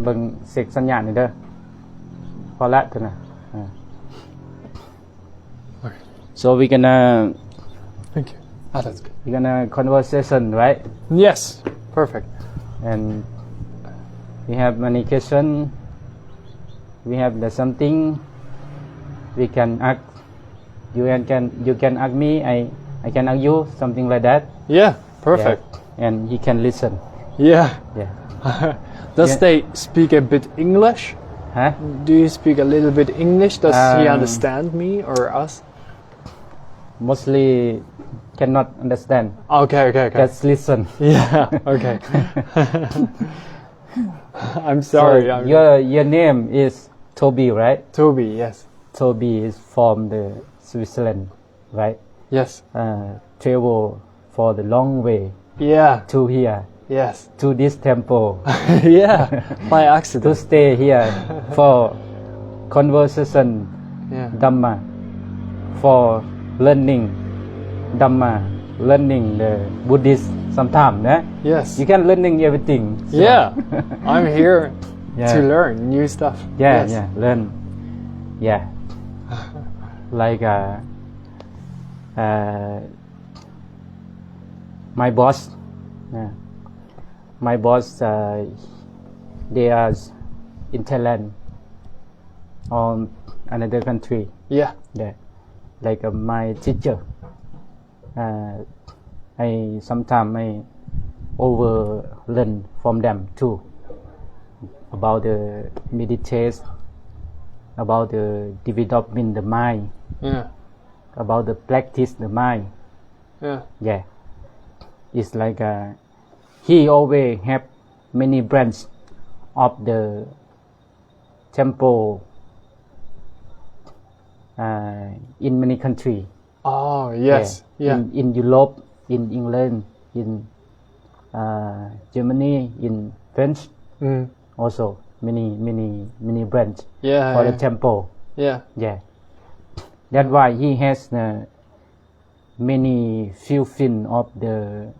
เบิ่งเช็คสัญญาณนี่เด้อพอละเท่านะSo we gonna Thank you. That's good. we gonna conversation, right? Yes, perfect. And we have many questions. We have something we can ask. You can ask me. I can ask you something like that. Yeah, perfect. Yeah. And he can listen. Yeah. Yeah. Does Yeah. they speak a bit English? Huh? Do you speak a little bit English? Does he Um, understand me or us? Mostly cannot understand. Okay. Just listen. Yeah. Okay. I'm sorry. So your name is Toby, right? Toby. Yes. Toby is from the Switzerland, right? Yes. Travel for the long way Yeah. to here, Yes. to this temple, Yeah. By to accident. stay here for conversation Yeah. Dhamma, for learning Dhamma, learning the Buddhist sometime, né? Yes. You can learning everything. So, Yeah. I'm here Yeah. to learn new stuff. Yeah, Yes. yeah, learn. Yeah. Like my boss, they are in Thailand or another country. Yeah. Yeah. Like my teacher. I sometimes I over learn from them too about the meditation, about the development the mind, Yeah. about the practice the mind. Yeah. Yeah, it's like he always have many branch of the temple in many country. Oh, yes. Yeah. In Europe, in England, in Germany, in French, Mm. also many branch Yeah. for the Yeah. temple. Yeah. Yeah, that's why he has many few of the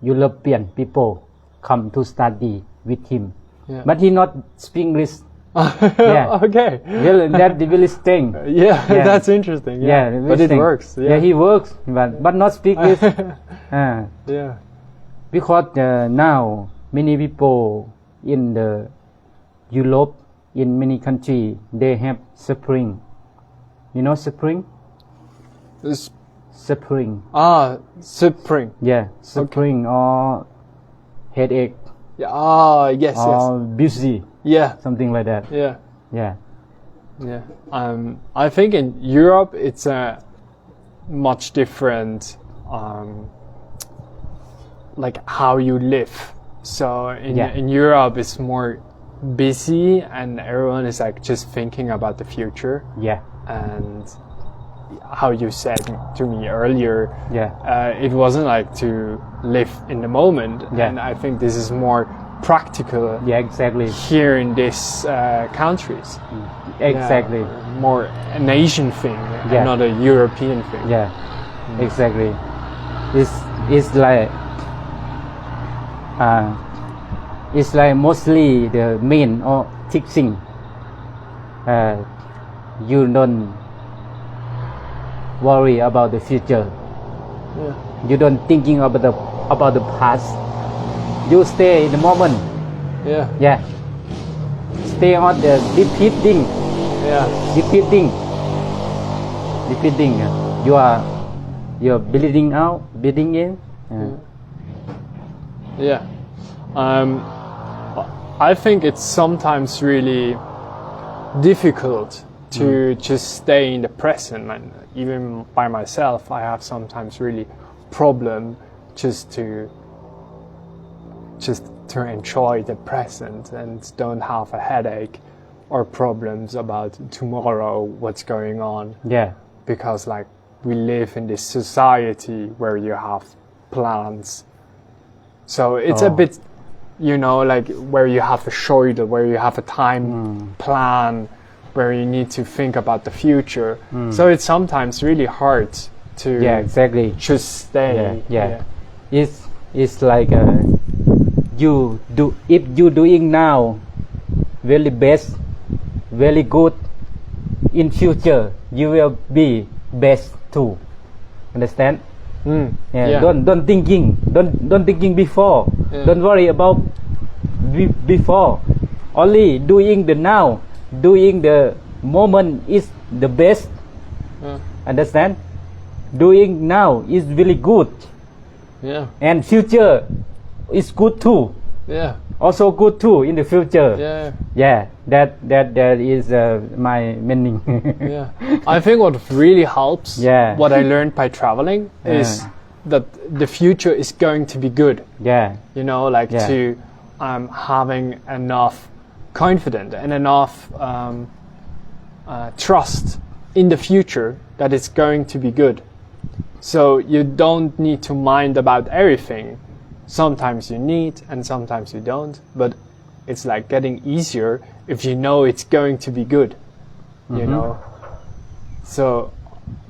European people come to study with him. Yeah. But he not speak English. Yeah. Okay. Well, that really sting. Yeah, Yeah. that's interesting. Yeah, Yeah, really but it sting. works. Yeah, he works, but not speak English. Yeah. Because now many people in the Europe, in many country, they have suffering. You know suffering? This- Suffering. Spring. Yeah, suffering or headache Yeah. Yes. or busy, Yeah. something like that. Yeah. Yeah. Yeah. I think in Europe it's a much different, like how you live. So Yeah. in Europe it's more busy and everyone is like just thinking about the future. Yeah. And how you said to me earlier, Yeah. it wasn't like to live in the moment. Yeah. And I think this is more practical Yeah, exactly. here in these countries. Exactly. Yeah, more an Asian thing Yeah. and not a European thing. Yeah. Exactly. It's like mostly the main or teaching. You don't worry about the future. Yeah. You don't thinking about the past. You stay in the moment. Yeah. Yeah. Stay on the repeating. Yeah. You're breathing out, breathing in. Yeah. I think it's sometimes really difficult to just stay in the present, and even by myself I have sometimes really problem just to enjoy the present and don't have a headache or problems about tomorrow, what's going on, Yeah. because like we live in this society where you have plans. So it's a Oh. bit, you know, like where you have a schedule, where you have a time plan, where you need to think about the future. So it's sometimes really hard to Yeah, exactly. just stay. Yeah. It's like you do, if you doing now very best, very good, in future you will be best too. Understand? Yeah. Don't thinking before. Yeah. Don't worry about before. Only doing the now, doing the moment is the best. Understand? Doing now is really good, Yeah. and future is good too. Yeah. Also good too in the future. Yeah. Yeah, that is my meaning. Yeah. I think what really helps, Yeah. what I learned by traveling, is that the future is going to be good. Yeah, You know, like Yeah. to having enough confidence and enough trust in the future that it's going to be good. So you don't need to mind about everything. Sometimes you need and sometimes you don't, but it's like getting easier if you know it's going to be good, you know. So,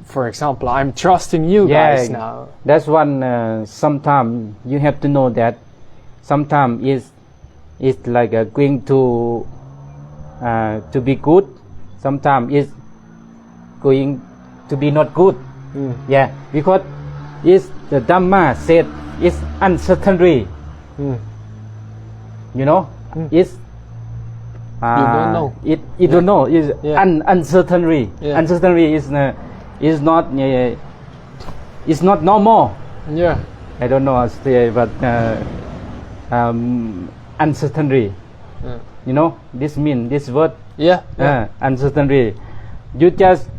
for example, I'm trusting you guys now. That's one. Sometimes you have to know that sometimes it's like going to be good. Sometimes it's going to be not good. Yeah, because it's the Dhamma said it's uncertainty. You know, it's You don't know. You don't know. It's Yeah. Uncertainty. Yeah. Uncertainty is not it's not normal. Yeah. I don't know how to say, but uncertainty. You know, this word. Yeah. Yeah. Uncertainty. You just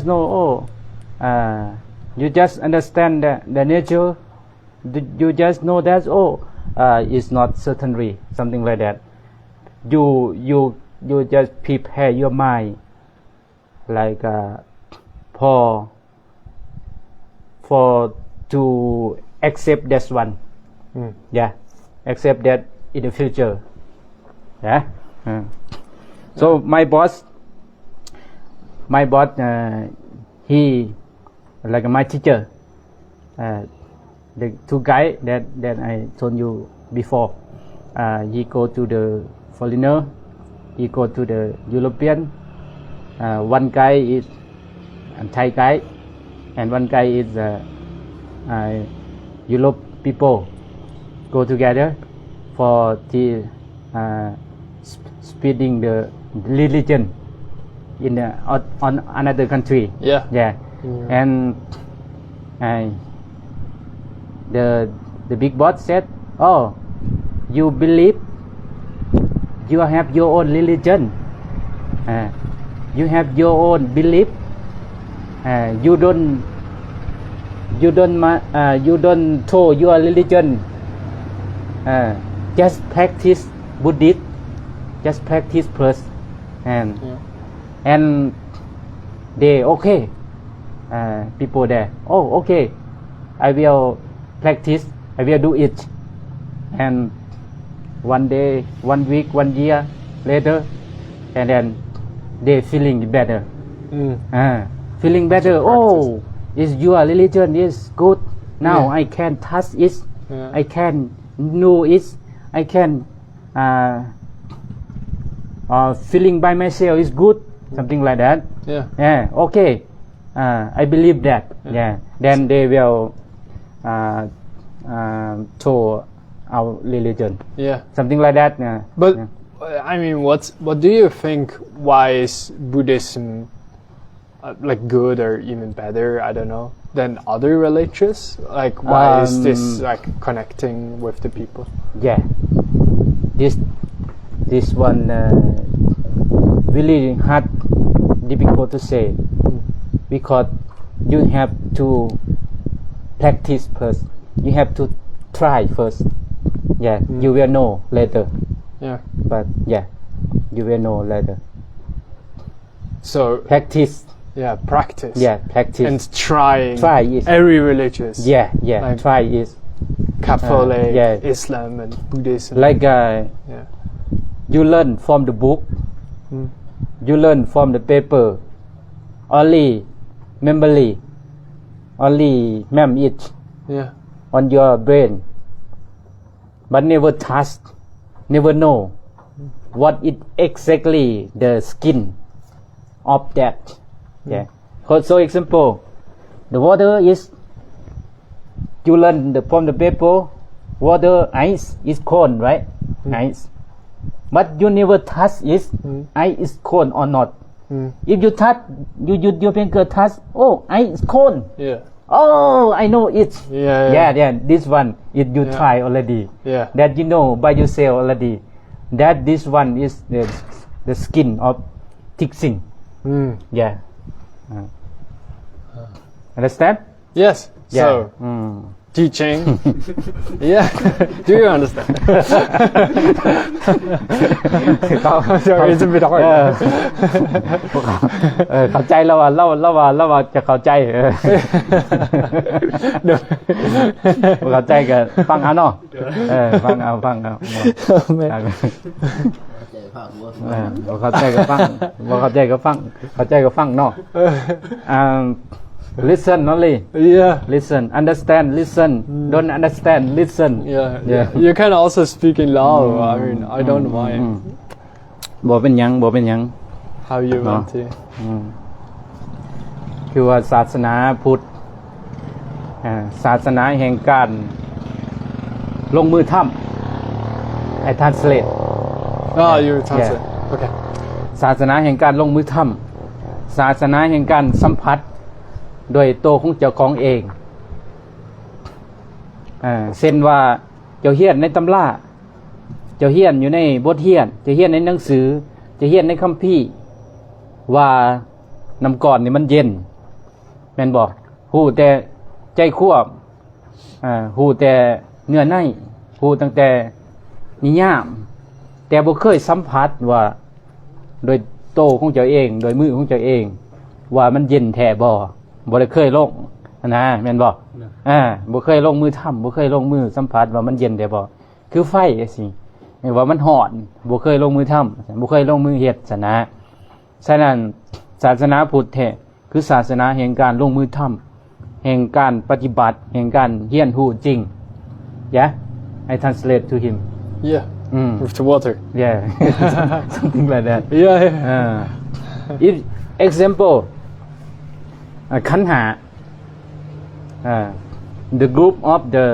know. You just understand the nature. You just know that it's not certainty, something like that. You just prepare your mind, like for to accept this one. Yeah, accept that in the future. Yeah. So my boss, he like my teacher, the two guys that I told you before. He go to the foreigner, he go to the European. One guy is a Thai guy, and one guy is Europe people. Go together for the spreading the religion in on another country. Yeah. Yeah. And the big boss said, "Oh, you believe you have your own religion. You have your own belief. You don't throw your religion. Just practice Buddhist. Just practice first." And they okay. People there, okay, I will practice, I will do it. And one day, 1 week, 1 year later, and then they feeling better. Feeling better. Oh, is your religion is good now. I can touch it. I can know it. I can feeling by myself is good. Something like that. Yeah. Okay. I believe that. Yeah. Then they will to our religion. Yeah. Something like that. But I mean, what do you think? Why is Buddhism like good or even better? I don't know, than other religions. Like, why is this like connecting with the people? Yeah. This one really hard, difficult to say. Because you have to practice first. You have to try first. Yeah, you will know later. Yeah. But yeah, you will know later. So practice. Yeah, practice. Yeah, practice. And try it. Every religious. Yeah, like try it. Catholic, Islam, and Buddhism. Like you learn from the book. You learn from the paper. Only memory, only mem it on your brain. but never touch, never know what is exactly the skin of that. Yeah. So example, the water is you learn from the paper, water ice is cold, right? Ice. But you never touch it, ice is cold or not. If you touch, your finger touch, oh, ice is cold. Yeah. Oh, I know it. Yeah. This one, you try already. Yeah. That you know by yourself already. That this one is the skin of fixing. Yeah. Understand? Yes. Yeah. So, teaching. Yeah. Do you understand? Sorry, it's a bit hard. เข้าใจแล้วว่าเราจะเข้าใจบ่เข้าใจก็ฟังเอาเนาะฟังเอาบ่เข้าใจก็ฟังบ่เข้าใจก็ฟังเข้าใจก็ฟังเนาะlisten only. Yeah. Listen. Understand. Listen. Don't understand. Listen. Yeah. You can also speak in Lao. I mean, I don't mind. บ่เป็นหยัง How you want to. คือว่าศาสนาพุทธศาสนาแห่งการลงมือทำ I translate. You translate. Okay. ศาสนาแห่งการลงมือทำศาสนาแห่งการสัมผัสโดยตัวของเจ้าของเองเช่นว่าเจ้าเฮียนในตำราเจ้าเฮียนอยู่ในบทเฮียนเจ้าเฮียนในหนังสือเจ้าเฮียนในคัมภีร์ว่าน้ำก่อนนี่มันเย็นแม่นบ่ฮู้แต่ใจควบฮู้แต่เนื้อในฮู้ตั้งแต่นิยามแต่บ่เคยสัมผัสว่าโดยโตของเจ้าเองโดยมือของเจ้าเองว่ามันเย็นแท้บ่ได้เคยลงนะแม่นบ่บ่เคยลงมือทำบ่เคยลงมือสัมผัสว่ามันเย็นได้บ่คือไฟจังซี่ว่ามันร้อนบ่เคยลงมือทำบ่เคยลงมือเฮ็ดซะนะฉะนั้นศาสนาพุทธแท้คือศาสนาแห่งการลงมือทำแห่งการปฏิบัติแห่งการเรียนรู้จริง Yeah I translate to him Yeah. With the water. Yeah. Something like that. Yeah. If example ขันหา the group of the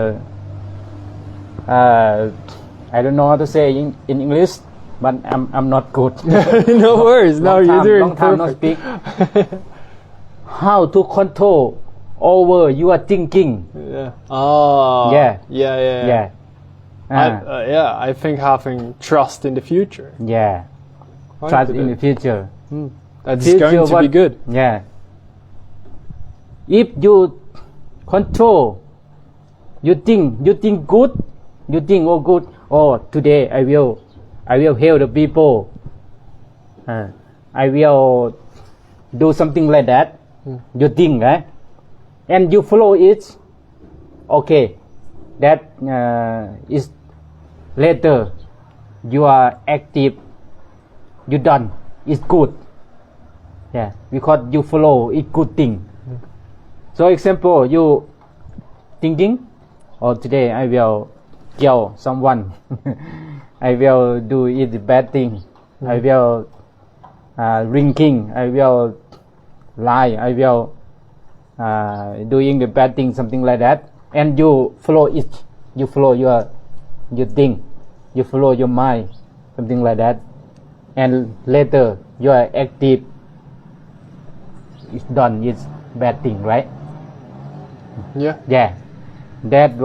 I don't know how to say in English but I'm not good. No worries. No, you're doing long time not speak. How to control over your thinking. Yeah. Oh. Yeah. Yeah. I think having trust in the future. Yeah. Trust in the future. That's going to be good. Yeah. If you control, you think good, you think good. Oh, today I will help the people. I will do something like that. You think, right? And you follow it. Okay, that is later. You are active. You done. It's good. Yeah, because you follow it good thing. So example, you thinking, oh today I will kill someone. I will do it bad thing. I will drinking. I will lie. I will doing the bad thing, something like that. And you follow it. You follow your thing. You follow your mind, something like that. And later you are active. It's done. It's bad thing, right? Yeah. That's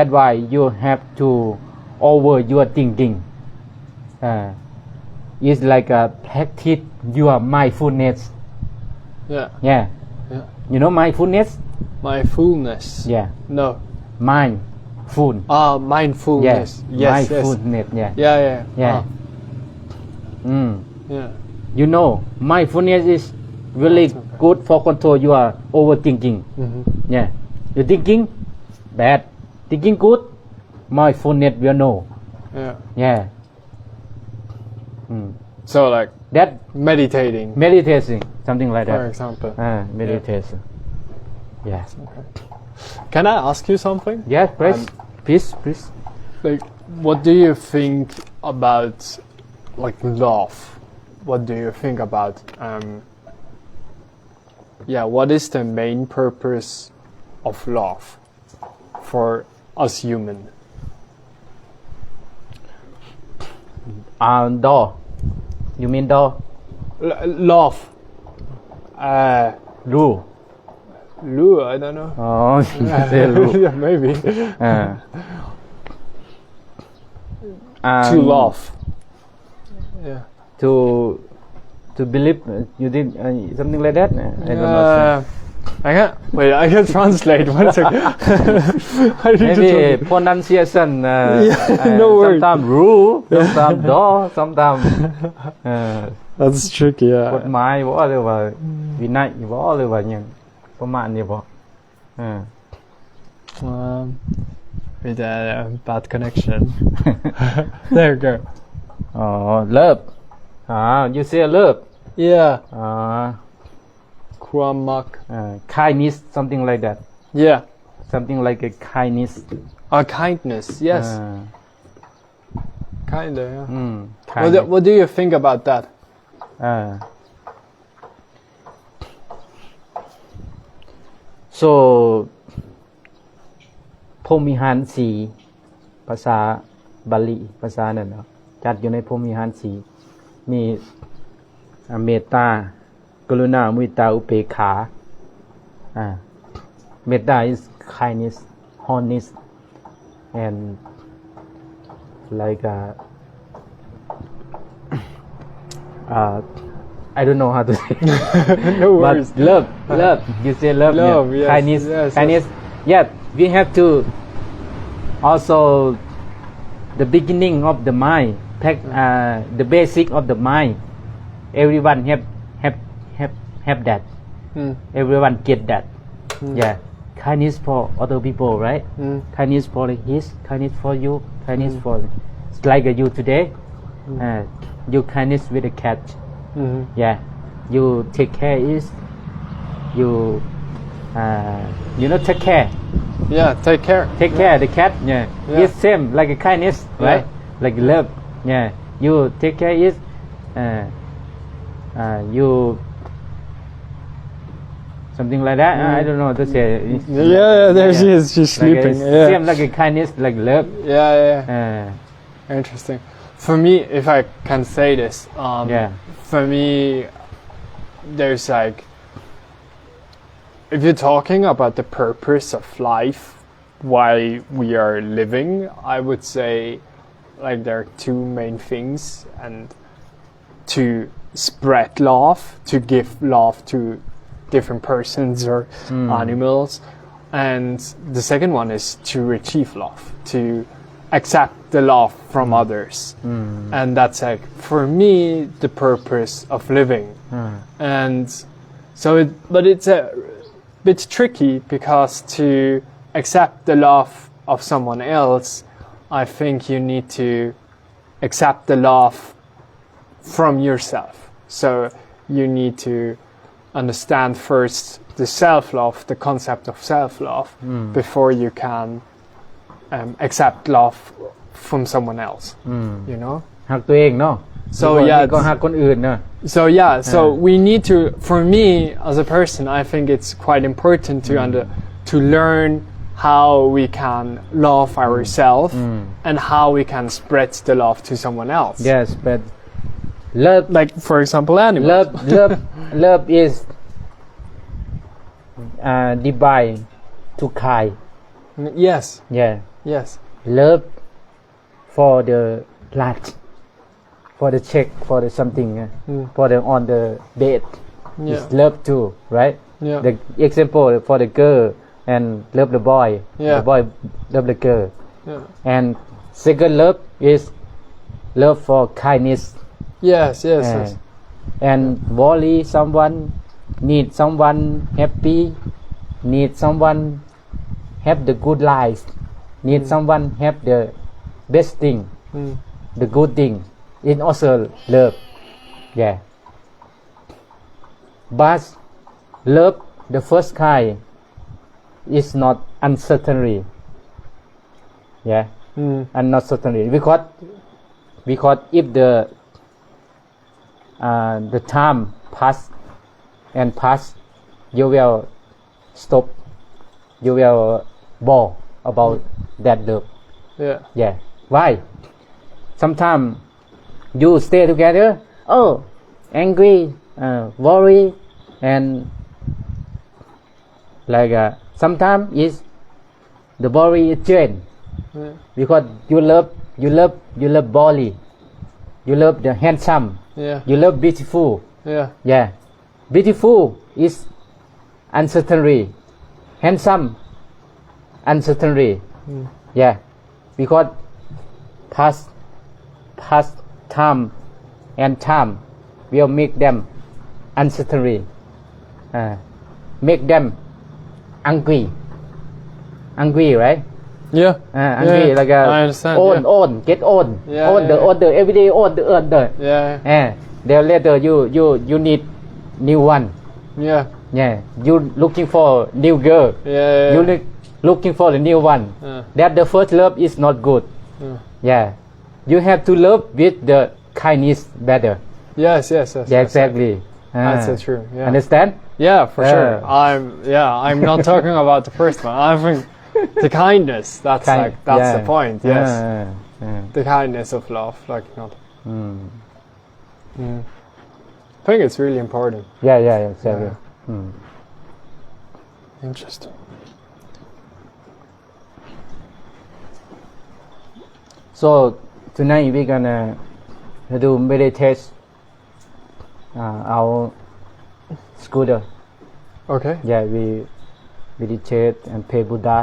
why you have to over your thinking. It's like a practice your mindfulness. Yeah. You know mindfulness? Mindfulness. Yeah. No. Mindful. Mindfulness. Yes. Mindfulness. Yeah. Yeah. Yeah. Yeah. You know, mindfulness is really good for control your overthinking. Yeah. You thinking bad, thinking good, mindfulness will know. Yeah. So like that meditating, something like that. for example. Meditation. Yeah. Can I ask you something? Yes, please. Like, what do you think about like love? What do you think about what is the main purpose of love for us human? Door. You mean door? Love. Rule. Lure, I don't know. Oh, say rule. Yeah, maybe. To love. Yeah. To believe. You did something like that. I don't know. I can translate. One second. I need to Maybe pronunciation. No word. Sometimes rule, sometimes door, sometimes. That's tricky. กฎหมายบ่หรือว่าวินัยบ่หรือว่าหยังประมาณนี้บ่ With a bad connection. There you go. Love. You say love. Yeah. อ๋อ ความรัก kindness, something like that. Yeah. Something like a kindness. Kindness. Yes. Kinda. Yeah. Kindness. What do you think about that? So พรหมวิหารสีภาษาบาลีภาษานั่นเนาะจัดอยู่ในพรหมวิหารสีมีเมตตากรุณามุทิตาอุเบกขาเมตตา is kindness honest and like I don't know how to say No worries. but love you say love, Love, yeah. yes, kindness yes, kindness yeah we have to also the beginning of the mind the basic of the mind everyone have that everyone get that yeah kindness for other people right kindness for his kindness for you kindness for it's like you today you kindness with the cat yeah you take care is you take care Yeah. Take care. the cat yeah it's same like a kindness right like love yeah you take care is you something like that I don't know how to say Yeah. There she is. She's like sleeping. same like a kindness like love Yeah. Interesting. For me, if I can say this, for me, there's like, if you're talking about the purpose of life, why we are living, I would say, like there are two main things, and to spread love, to give love to different persons or animals, and the second one is to retrieve love, to accept the love from others, and that's like for me the purpose of living. And so but it's a bit tricky because to accept the love of someone else, I think you need to accept the love from yourself. So you need to understand first the self-love, the concept of self-love, before you can accept love from someone else. You know? หักตัวเองเนาะ So ก็หักคนอื่นเนาะ So we need to, for me as a person, I think it's quite important to learn how we can love ourselves and how we can spread the love to someone else. yes but love Like for example, animals. love is divine to kind Yes. yeah Yes. love for the plant for the check for the something for the on the bed is love too right Yeah. the example for the girl and love the boy Yeah. the boy love the girl Yeah. and second love is love for kindness Yes. Yes. and worry someone need someone happy need someone have the good life need someone have the best thing the good thing it also love yeah but love the first kind is not uncertainty yeah and not certainly because if the time pass you will stop you will bore about that love yeah why sometimes you stay together angry worry and like sometimes is the body is change because you love body you love the handsome you love beautiful yeah beautiful is uncertainty handsome uncertainty yeah because past time and time will make them uncertainty make them angry right angry like I understand own get own the order every day own the order then later you need new one you looking for new girl you looking for the new one that the first love is not good you have to love with the kindness better yes exactly that's so true understand for sure I'm not talking about the first one I think the kindness that's the point yes the kindness of love like not I think it's really important yeah exactly interesting so tonight we're gonna do meditate our scooter okay we meditate and pray Buddha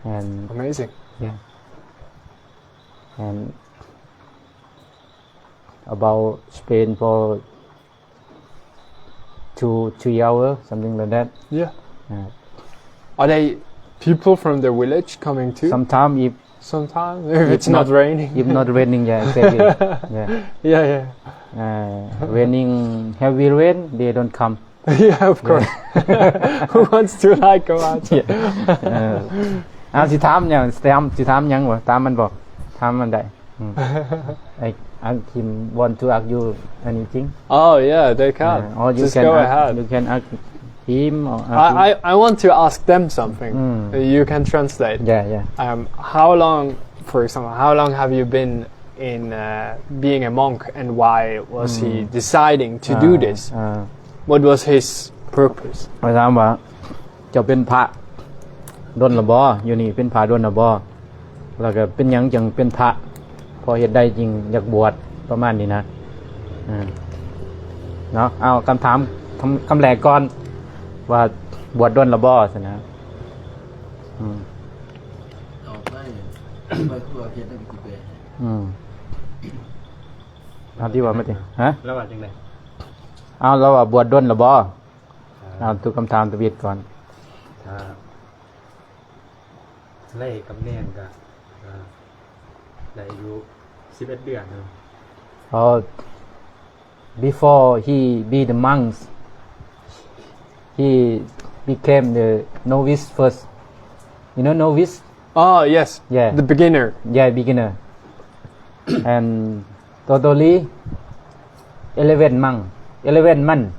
and amazing and about Spain for 2-3 hours something like that are they people from the village coming too sometimes if it's not raining if not raining exactly raining heavy rain they don't come of course who wants to like go out สิถามหยังสิถามหยังบ่ตามมันบอกถามมันได้I Kim want to ask you anything they can just go ahead you can ask him or I want to ask them something you can translate how long for example how long have you been in being a monk and why was he deciding to do this what was his purpose ถามว่าเจ้าเป็นพระดนละบ่อยู่นี่เป็นพระดนละบ่แล้วก็เป็นหยังจังเป็นพระพอเฮ็ดได้จริงอยากบวชประมาณนี้นะเนาะเอาคำถามคำแรกก่อนว่าบวชดนละบ่ซั่นนะเอาที่ว่ามาติฮะแล้วว่าจังได๋เอาแล้วว่าบวชดนละบ่เอาทุกคำถามตะวิดก่อนถ้าไล่กับแน่นก็ได้อายุ11เดือนนึงbefore he be the monks he became the novice first you know novice yes the beginner beginner and totally 11 months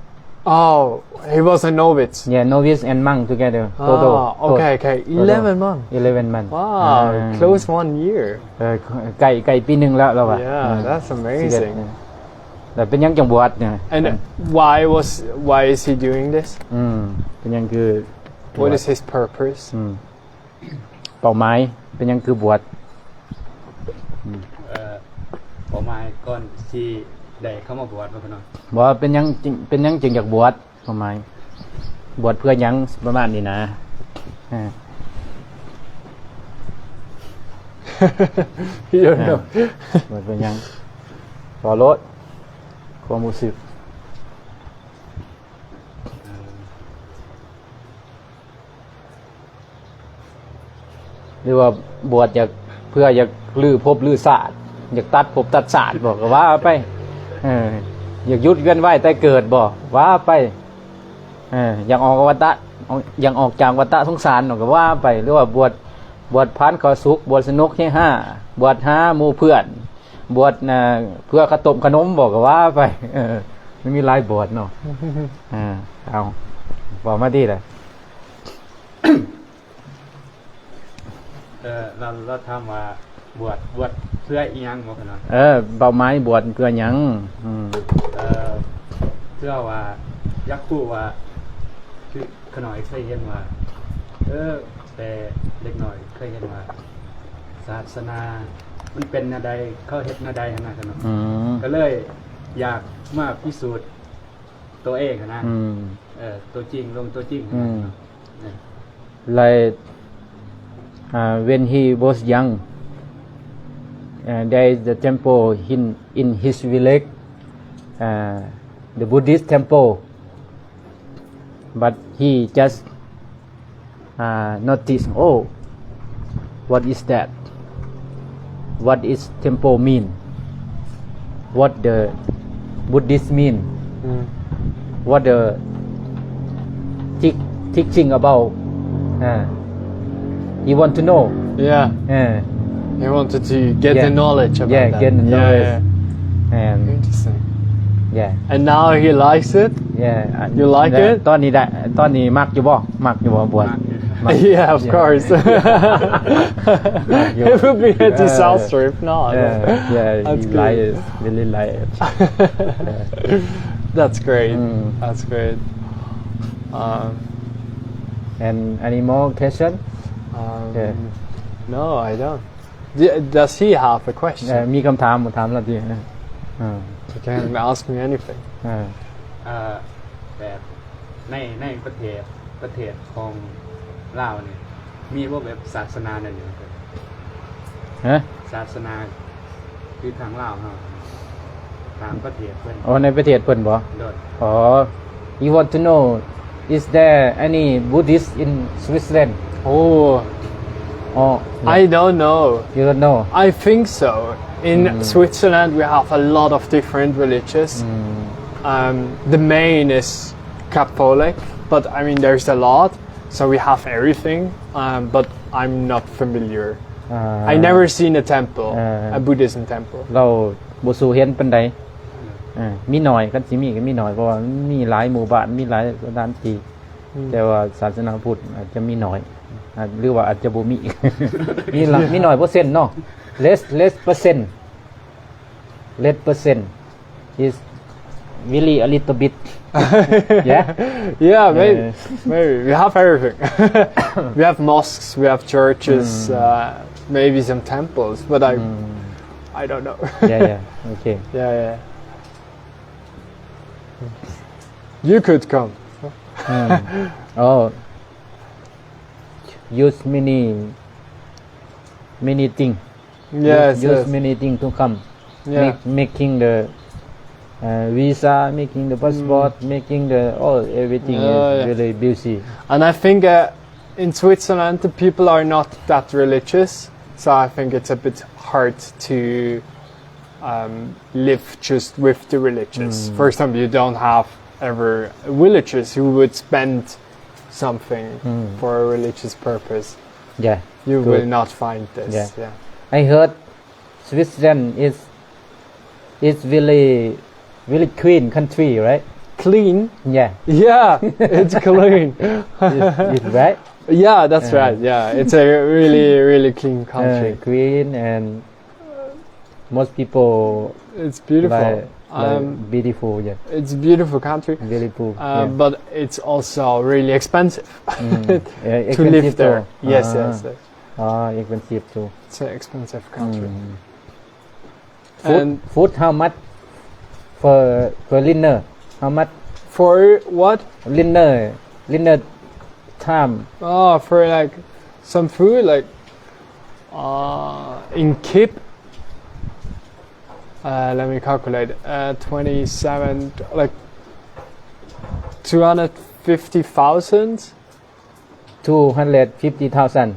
he was a novice novice and monk together total okay 11 months wow close 1 year ไก่ปีนึงแล้วเราthat's amazing แต่เป็นยังจังบวชเนี่ย and why is he doing this เป็นยังคือ what is his purpose เป้าหมายเป็นยังคือบวชเป้าหมายก่อนที่ได้เข้ามาบวชบ่พี่น้องบ่เป็นยังจึงอยากบวชเป้าหมายบวชเพื่อหยังประมาณนี้นะyou don't know บวชเพื่อหยังขอลดความรู้สึกหรือว่าบวชอยากเพื่ออยากลื้อภพลื้อศาสตร์อยากตัดภพตัดศาสตร์บอกว่าไปอยากยุดเวียนว่ายแต่เกิดบ่ว่าไปอยากออกวัฏฏะอยากออกจากวัฏฏะสงสารก็ว่าไปหรือว่าบวช บวชพานขอสุขบวชสนุกเฮฮาบวชหาหมู่เพื่อนบวชเพื่อขะต้มขนมบอกก็ว่าไปมันมีหลายบวชเนาะเอาบอกมาดีเลย เราถามว่าบวชเพื่ออีหยังบ่คั่นเนาะเป้าหมายบวชเพื่อหยังเพื่อว่าอยากรู้ว่าคือขน้อยเคยเห็นว่าแต่เด็กน้อยเคยเห็นว่าศาสนามันเป็นแนวใดเขาเฮ็ดแนวใดหั่นน่ะเนาะก็เลยอยากมาพิสูจน์ตัวเองนะตัวจริงลงตัวจริงlike when he was young there is the temple in his village the Buddhist temple but he just noticed what is that what is temple mean what the Buddhist mean what the teaching about he want to know he wanted to get the knowledge about that get the knowledge and interesting and now he likes it you like it ตอนนี้มักอยู่บ่บวชyeah of course it would be a disaster if not he like it really like it that's great that's great and any more question no I don't does he have a question มีคำถามแล้วดิyou can ask me anything แบบในประเทศของลาวนี่มีบ่แบบศาสนานั่นอยู่ศาสนาคือทางลาวเฮาตามประเทศเพิ่นในประเทศเพิ่นบ่you want to know is there any Buddhist in Switzerland I don't know you don't know I think so in Switzerland we have a lot of different religions the main is Catholic but I mean there's a lot so we have everything but I'm not familiar I never seen a temple a Buddhism temple เราบ่สู้เห็นปานใดมีน้อยกันสิมีก็มีน้อยเพราะว่ามีหลายหมู่บ้านมีหลายสถานที่แต่ว่าศาสนาพุทธอาจจะมีน้อยหรือว่าอาจจะบ่มีมีน้อยเปอร์เซ็นต์เนาะ less percent is really a little bit yeah maybe we have everything we have mosques we have churches maybe some temples but I don't know okay yeah you could come use many things use many things to come making the visa making the passport making the everything is really busy and I think in Switzerland the people are not that religious so I think it's a bit hard to live just with the religious for example you don't have ever villagers who would spend something for a religious purpose you will not find this I heard Switzerland is really clean country right clean yeah it's clean is right yeah that's right it's a really clean country clean and most people it's beautiful beautiful it's a beautiful country beautiful but it's also really expensive to live there yes expensive too it's an expensive country food how much for dinner how much for what dinner time for like some food like in Kip let me calculate 27 like 250,000 250,000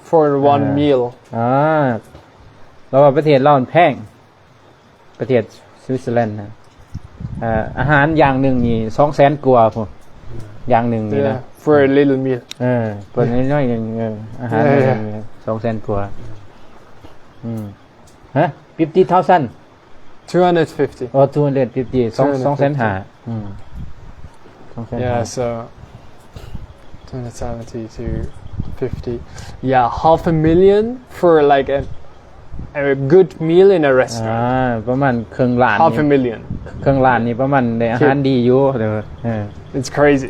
for one meal เราว่าประเทศเราแพงประเทศสวิตเซอร์แลนด์นะอาหารอย่างหนึ่งนี่ 200,000 กว่าพุ่นอย่างหนึ่งนี่นะ for a little meal เปิดน้อยๆนึงอาหาร 200,000 กว่าฮะ50,000 250. or 250 200,000 200,000 Yeah, so 270 to 50. Yeah, 500,000 for like a good meal in a อ่า restaurant. ประมาณครึ่งล้าน Half นี่ a million. เครื่องล้านนี่ประมาณในอาหารดีอยู่เด้อIt's crazy.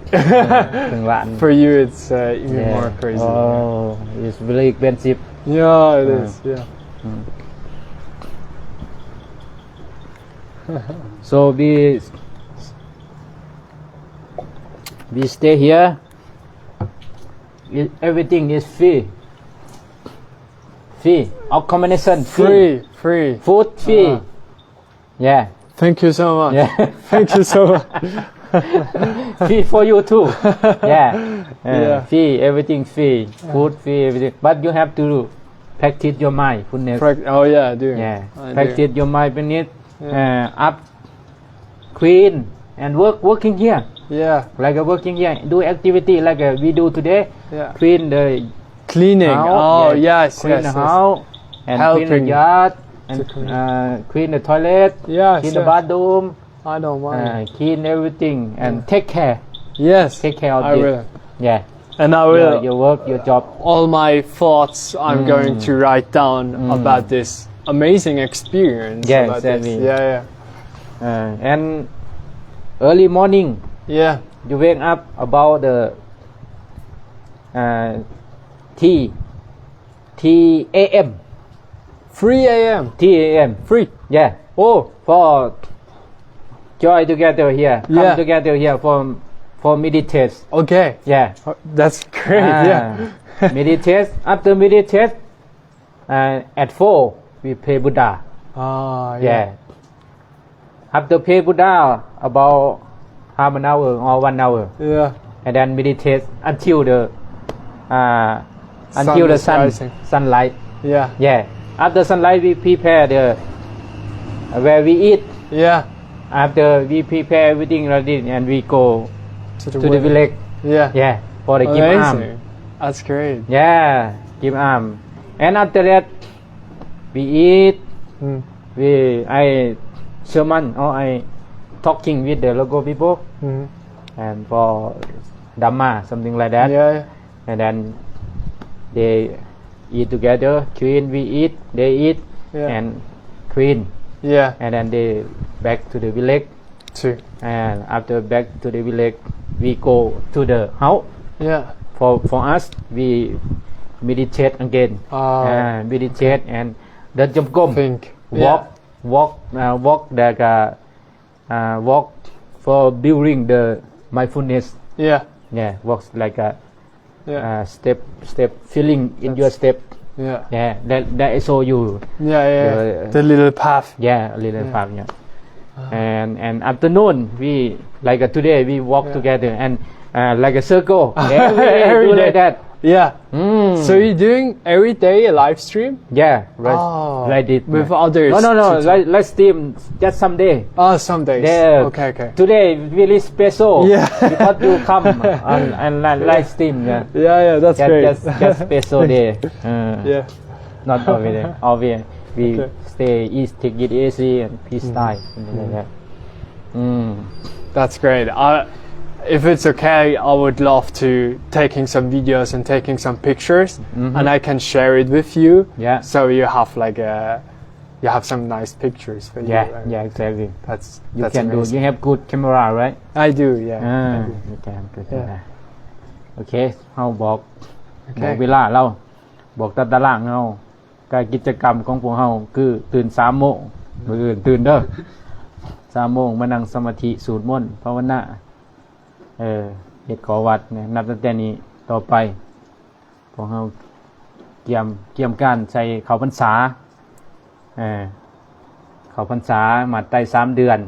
เครื่องล้าน For you, it's even more crazy. Oh, it's very expensive. Yeah, it is. Yeah. So we stay here. Everything is free. Free. Accommodation free. Free. Food free. Yeah. Thank you so much. Yeah. Thank you so much. Free for you too. Yeah. Yeah. Free. Everything free. Food free. Everything. But you have to practice your mindfulness. Oh yeah, I do. Yeah. I do. Practice your mindfulness. Up, clean, and working here. Yeah. Like working here. Do activity like we do today. Yeah. Clean the Cleaning. house. Oh yes, Clean yes. the yes. house. And clean the Helping yard. And to clean. clean the toilet. Yes. Clean the yes. bathroom. I don't mind. Clean everything. And take care. Yes. Take care of I it. will. Yeah. And I will. Your work, your job. All my thoughts I'm going to write down about this amazing experience. Yeah, about exactly. This. Yeah, And early morning, yeah. you wake up about the T a.m. 3 a.m. 3 a.m. Free. Yeah. Oh, for join together here. Come Yeah. together here for meditate. Okay. Yeah. That's great. Yeah. Meditate. After meditate, at 4 we pray Buddha. Ah, Yeah. After pray Buddha about half an hour or 1 hour, Yeah. and then meditate until the Sun is sun rising. sunlight. Yeah. Yeah. After sunlight, we prepare the where we eat. Yeah. After we prepare everything ready, and we go To to the village. Yeah. Yeah, for the give arm. Amazing. That's great. Yeah, give arm. And after that, we eat. Mm. I sermon or I talking with the local people, Mhm. and for Dhamma, something like that. Yeah. And then they eat together. Clean, we eat. They eat, Yeah. and clean. Yeah. And then they back to the village. Too. And after back to the village, we go to the house. Yeah. For us, we meditate again. Meditate and the jump Think. walk like walk for building the mindfulness. Yeah. Yeah, walks like a Yeah. step feeling in your step. Yeah. Yeah, that I show you. Yeah. The little path. Yeah, a little part. Yeah. And afternoon we like today we walk together and like a circle. Every day Every do day. like that. Yeah. So you're doing every day a live stream? Yeah, right. Oh, like it. with others No. to talk. Let's stream just someday. Oh, some days. Yeah. Okay. Today really special. Yeah. Because you come and live stream. Yeah. Yeah, that's great. Just special day. Yeah. Not always. We Okay. stay take it easy and peace style. Something like that. That's great. If it's okay, I would love to taking some videos and taking some pictures, and I can share it with you. Yeah. So you have you have some nice pictures for you. Yeah, exactly. That's You can amazing. do. You have good camera, right? I do. Yeah. You can good Yeah. camera. โอเคเฮาบอกเว Okay. ลาเราบอกตารางเฮาการกิจกรรมของพวกเฮาคือตื่น3 โมงมื้ออื่นตื่นเด้อ3 โมงมานั่งสมาธิสวดมนต์ภาวนาเฮ็ดขอวัดเนี่ยนับตั้งแต่นี้ต่อไปพวกเฮาเกี่ยมการใส่เข้าพรรษาเข้าพรรษามาไต่3 เดือน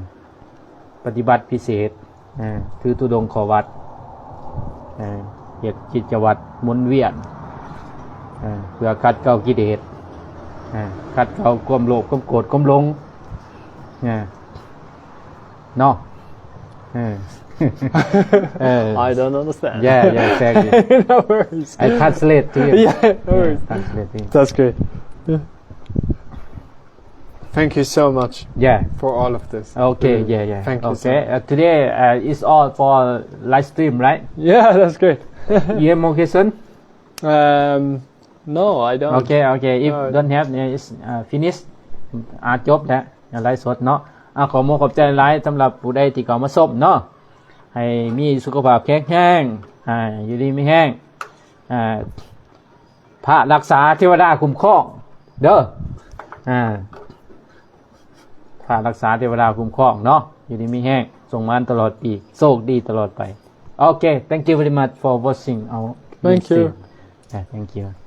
ปฏิบัติพิเศษถือธุดงค์ขอวัดเฮ็ดกิจวัตรหมุนเวียนเพื่อขัดเกลากิเลสขัดเกลาความโลภความโกรธความหลงเนาะ I don't understand. Yeah, exactly. No worries. I translate to you. Yeah, no worries. Translate to you. That's great. Thank you so much Yeah. for all of this. Okay, Really. yeah. Thank you Okay, so much. Today is all for live stream, right? Yeah, that's great. You have more question? No, I don't. Okay. If No. don't have, it's finished. จบแล้วไลฟ์สดเนาะขอขอบใจหลายสำหรับผู้ใดที่เข้ามาชมเนาะให้มีสุขภาพแข็งแรงอยู่ดีมีแห้งพระรักษาเทวดาคุ้มครองเด้อพระรักษาเทวดาคุ้มครองเนาะอยู่ดีมีแห้งส่งมานตลอดปีโชคดีตลอดไป Okay, thank you very much for watching our Thank you. Yeah, thank you.